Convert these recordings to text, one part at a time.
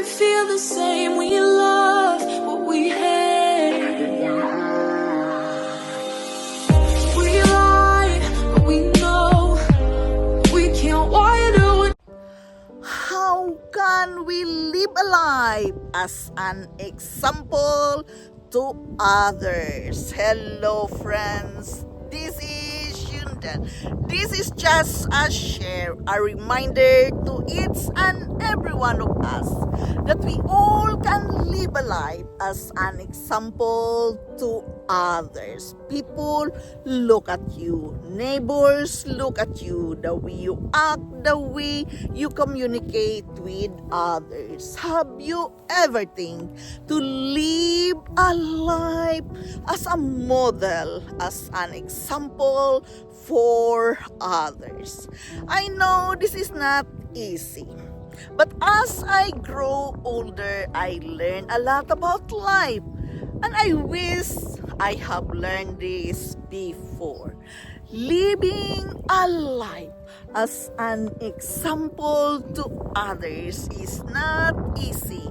feel the same when you love what we hate. We lie, but we know we can't widen. How can we live a life as an example to others? Hello friends, this is Yundan. This is just a share, a reminder to each and every one of us that we all can live a life as an example to others. People look at you, neighbors look at you, the way you act, the way you communicate with others. Have you ever think to live a life as a model, as an example for others? I know this is not easy. But as I grow older, I learn a lot about life. And I wish I have learned this before. Living a life as an example to others is not easy.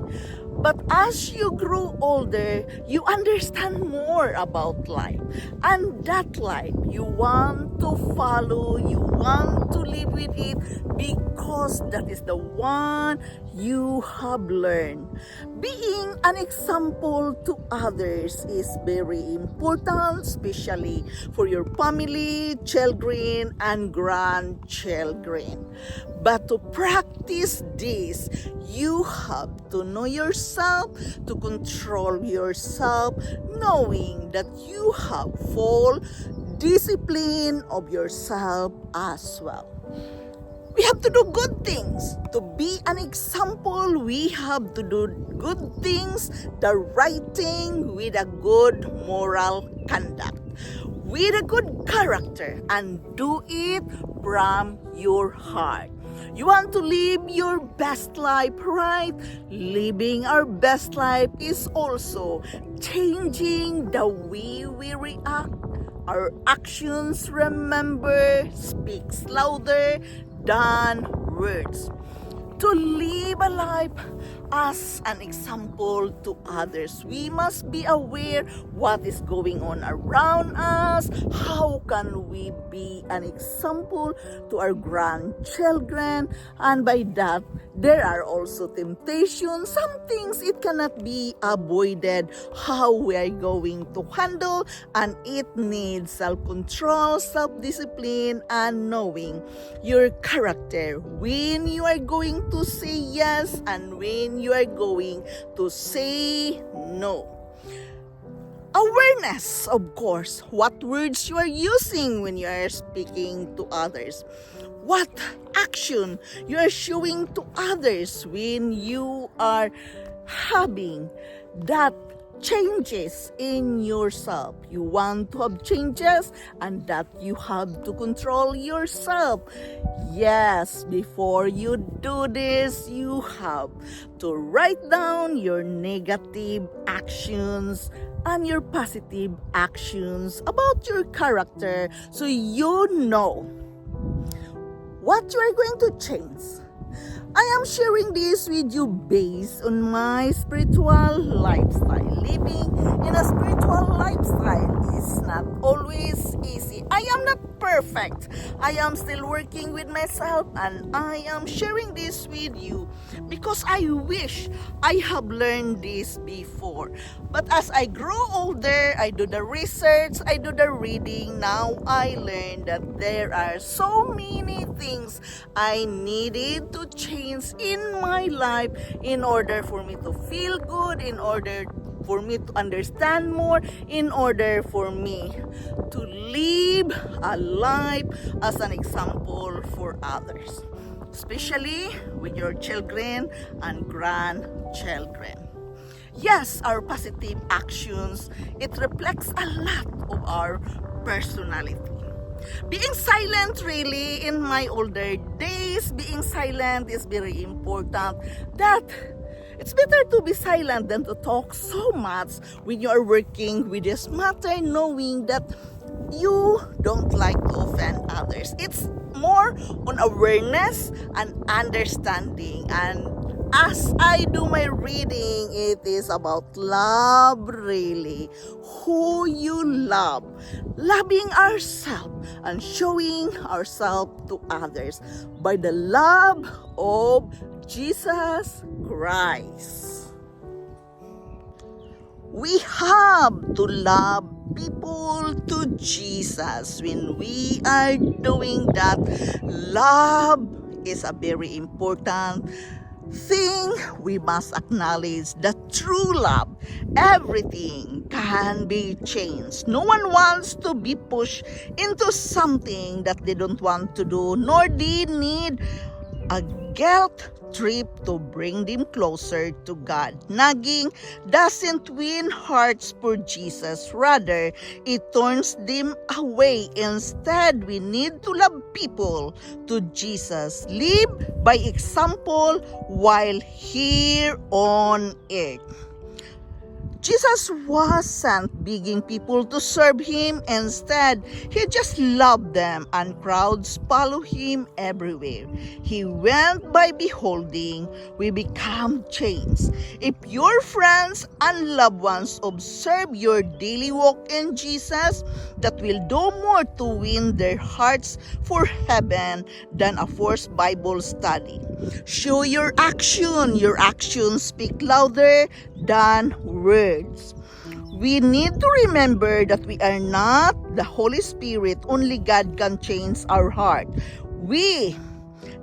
But as you grow older, you understand more about life. And that life, you want to follow, you want to live with it because that is the one you have learned. Being an example to others is very important, especially for your family, children, and grandchildren. But to practice this, you have to know yourself, to control yourself, knowing that you have full discipline of yourself as well. We have to do good things. To be an example, we have to do good things, the right thing, with a good moral conduct, with a good character, and do it from your heart. You want to live your best life, right? Living our best life is also changing the way we react. Our actions, remember, speaks louder than words. To live a life as an example to others, we must be aware what is going on around us. How can we be an example to our grandchildren? And by that, there are also temptations. Some things it cannot be avoided. How we are going to handle, and it needs self-control, self-discipline, and knowing your character. When you are going to say yes and when you are going to say no. Awareness, of course, what words you are using when you are speaking to others. What action you are showing to others when you are having that changes in yourself. You want to have changes, and that you have to control yourself. Yes, before you do this, you have to write down your negative actions and your positive actions about your character, so you know what you are going to change. I am sharing this with you based on my spiritual lifestyle. Living in a spiritual lifestyle is not always easy. I am not perfect. I am still working with myself, and I am sharing this with you because I wish I have learned this before. But as I grow older, I do the research, I do the reading. Now I learn that there are so many things I needed to change in my life in order for me to feel good, in order for me to understand more, in order for me to live a life as an example for others, especially with your children and grandchildren. Yes, our positive actions, it reflects a lot of our personality. Being silent, really, in my older days, being silent is very important. That it's better to be silent than to talk so much when you are working with this matter, knowing that you don't like to offend others. It's more on awareness and understanding, and as I do my reading, it is about love really. Who you love. Loving ourselves and showing ourselves to others by the love of Jesus Christ. We have to love people to Jesus. When we are doing that, love is a very important thing. We must acknowledge that true love, everything can be changed. No one wants to be pushed into something that they don't want to do, nor they need a guilt trip to bring them closer to God. Nagging doesn't win hearts for Jesus. Rather, it turns them away. Instead, we need to love people to Jesus. Live by example while here on earth. Jesus wasn't begging people to serve him. Instead, he just loved them, and crowds follow him everywhere. He went by beholding, we become changed. If your friends and loved ones observe your daily walk in Jesus, that will do more to win their hearts for heaven than a forced Bible study. Show your action. Your actions speak louder than words. We need to remember that we are not the Holy Spirit. Only God can change our heart. We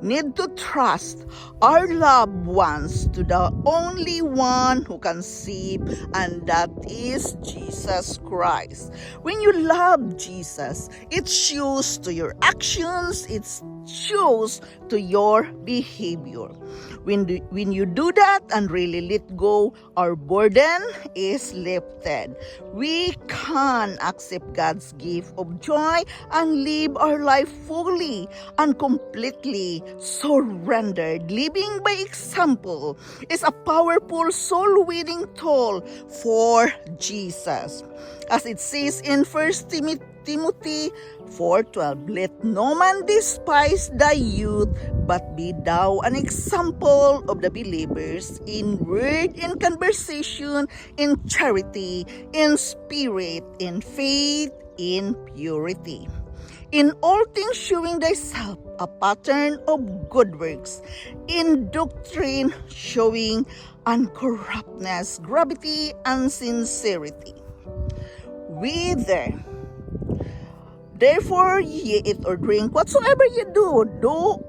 need to trust our loved ones to the only one who can save, and that is Jesus Christ. When you love Jesus, it shows to your actions, it shows to your behavior. When you do that and really let go, our burden is lifted. We can accept God's gift of joy and live our life fully and completely surrendered. Living by example is a powerful soul-winning tool for Jesus. As it says in 1 Timothy 4:12, let no man despise thy youth, but be thou an example of the believers in word, in conversation, in charity, in spirit, in faith, in purity. In all things showing thyself a pattern of good works, in doctrine showing uncorruptness, gravity, and sincerity. Therefore ye eat or drink whatsoever ye do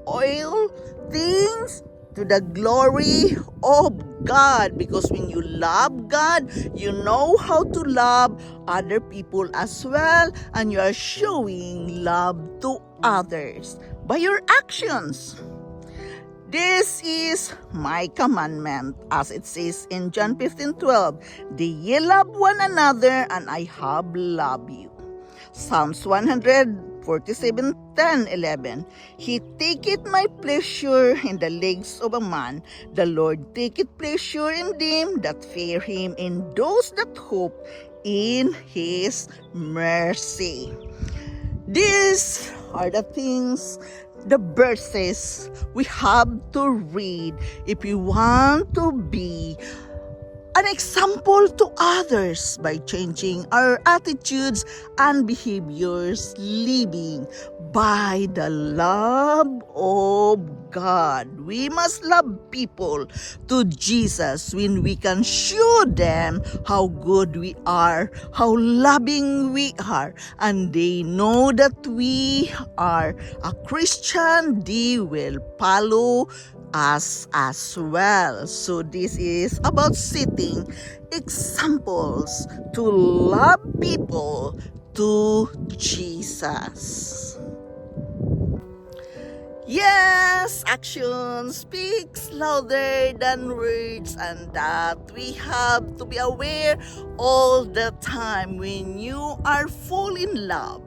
all things to the glory of God. Because when you love God, you know how to love other people as well, and you are showing love to others by your actions. This is my commandment, as it says in John 15:12, do ye love one another, and I have loved you. Psalms 147:10-11, he taketh my pleasure in the legs of a man. The Lord taketh pleasure in them that fear him, in those that hope in his mercy. These are the things, the verses we have to read if we want to be an example to others by changing our attitudes and behaviors, living by the love of God. We must love people to Jesus when we can show them how good we are, how loving we are, and they know that we are a Christian. They will follow us as well. So this is about setting examples to love people to Jesus. Yes, action speaks louder than words, and that we have to be aware all the time. When you are full in love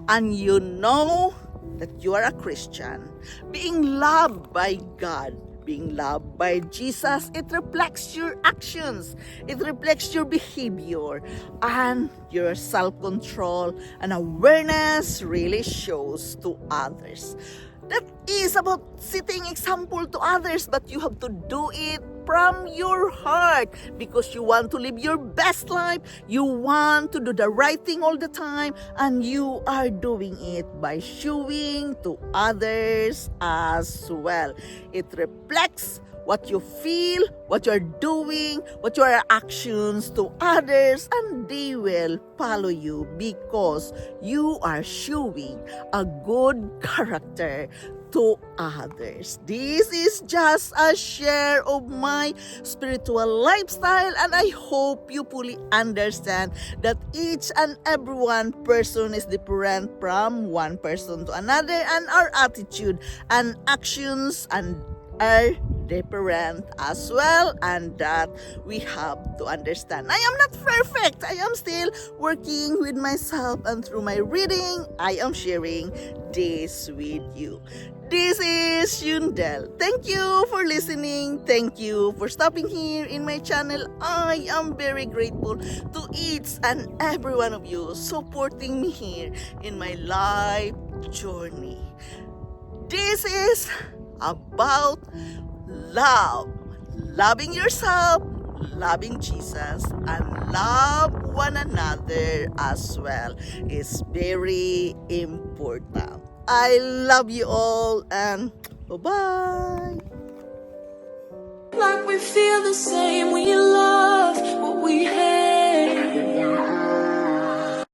and you know that you are a Christian, being loved by God, being loved by Jesus, it reflects your actions, it reflects your behavior, and your self-control and awareness really shows to others. That is about setting example to others, but you have to do it from your heart because you want to live your best life. You want to do the right thing all the time, and you are doing it by showing to others as well. It reflects what you feel, what you're doing, what your actions to others, and they will follow you because you are showing a good character to others. This is just a share of my spiritual lifestyle, and I hope you fully understand that each and every one person is different from one person to another, and our attitude and actions and are different as well, and that we have to understand. I am not perfect. I am still working with myself, and through my reading, I am sharing this with you. This is Yundel. Thank you for listening. Thank you for stopping here in my channel. I am very grateful to each and every one of you supporting me here in my life journey. This is about love. Loving yourself, loving Jesus, and love one another as well is very important. I love you all, and bye-bye. Like we feel the same, we love what we hate.